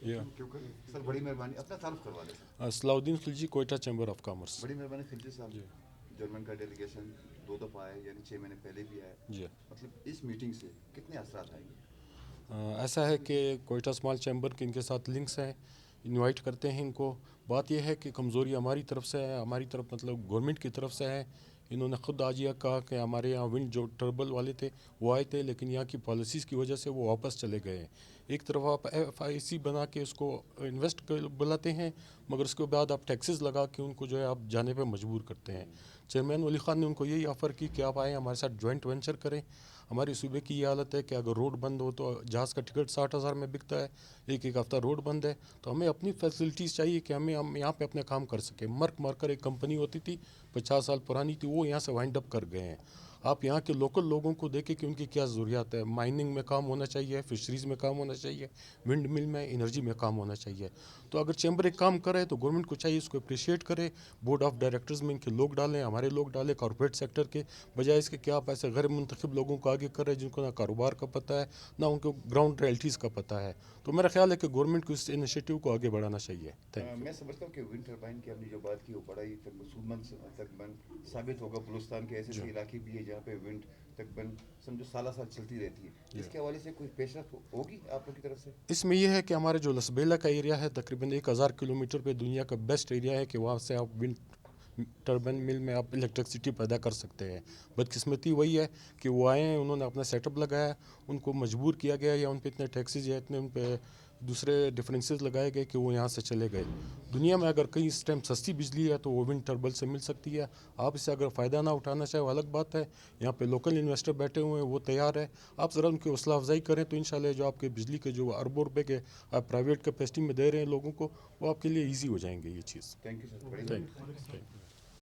Yeah. क्योंकि sir बड़ी मेहरबानी अपना तारुफ करवा दें sir. Salahuddin Khilji, Quetta chamber of commerce. बड़ी मेहरबानी खिलजी साहब, जी जर्मन का डेलीगेशन 2 दफ़ा आए, यानी 6 महीने पहले भी आए। जी। मतलब इस मीटिंग से कितने असरात आएंगे? ऐसा है कि कोयटा स्मॉल चैम्बर के इनके साथ लिंक्स हैं, इनवाइट करते हैं इनको। बात यह है कि कमज़ोरी हमारी तरफ से है, हमारी तरफ मतलब गवर्नमेंट की तरफ से है। इन्होंने ख़ुद आज यह कहा कि हमारे यहाँ विंड जो टर्बल वाले थे वो आए थे, लेकिन यहाँ की पॉलिसीज़ की वजह से वो वापस चले गए हैं। एक तरफ आप FIC बना के उसको इन्वेस्ट बुलाते हैं, मगर उसके बाद आप टैक्सेस लगा के उनको जो है आप जाने पे मजबूर करते हैं। चेयरमैन वली ख़ान ने उनको यही ऑफ़र की कि आप आएँ हमारे साथ जॉइंट वेंचर करें। हमारे सूबे की ये हालत है कि अगर रोड बंद हो तो जहाज़ का टिकट 60,000 में बिकता है, एक हफ़्ता रोड बंद है, तो हमें अपनी फैसिलिटीज़ चाहिए कि हम यहाँ पे अपने काम कर सकें। मर्क मार्कर एक कंपनी होती थी, 50 साल पुरानी थी, वो यहाँ से वाइंड अप कर गए हैं। आप यहाँ के लोकल लोगों को देखें कि उनकी क्या ज़रूरियात है। माइनिंग में काम होना चाहिए, फिशरीज़ में काम होना चाहिए, विंड मिल में, एनर्जी में काम होना चाहिए। तो अगर चैम्बर एक काम करे तो गवर्नमेंट को चाहिए इसको अप्रिशिएट करे, बोर्ड ऑफ डायरेक्टर्स में इनके लोग डालें, हमारे लोग डालें, कॉर्पोरेट सेक्टर के, बजाय इसके कि आप ऐसे गैर मुंतखब लोगों को आगे कर रहे हैं जिनको ना कारोबार का पता है ना उनको ग्राउंड रियल्टीज़ का पता है। तो मेरा ख्याल है कि गवर्नमेंट को इस इनिशिएटिव को आगे बढ़ाना चाहिए। Thank you. मैं समझता हूँ कि विंड टर्बाइन की आपने जो बात की वो बड़ा ही तकरीबन साबित होगा। बलूचिस्तान के ऐसे ऐसे इलाके भी है जहाँ पे विंड तकरीबन समझो साल चलती रहती है। इसके हवाले से कोई पेशरफ होगी आप लोग की तरफ से? इसमें यह है कि हमारे जो लसबेला का एरिया है तकरीबन 1000 किलोमीटर पे दुनिया का बेस्ट एरिया है कि वहाँ से आप विंड टर्बाइन मिल में आप इलेक्ट्रिसिटी पैदा कर सकते हैं। बदकिस्मती वही है कि वो आए हैं, उन्होंने अपना सेटअप लगाया, उनको मजबूर किया गया या उन पे इतने टैक्सेस या इतने उन पे दूसरे डिफरेंसेस लगाए गए कि वो यहाँ से चले गए। दुनिया में अगर कहीं इस टाइम सस्ती बिजली है तो वो विंड टर्बल से मिल सकती है। आप इससे अगर फ़ायदा ना उठाना चाहे वो अलग बात है। यहाँ पे लोकल इन्वेस्टर बैठे हुए हैं, वो तैयार है। आप ज़रा उनकी हौसला अफजाई करें तो इंशाल्लाह जो आपके बिजली के जो अरबों रुपए के आप प्राइवेट कैपेसिटी में दे रहे हैं लोगों को, वो आपके लिए ईजी हो जाएंगे ये चीज़। Thank you sir. Thank you.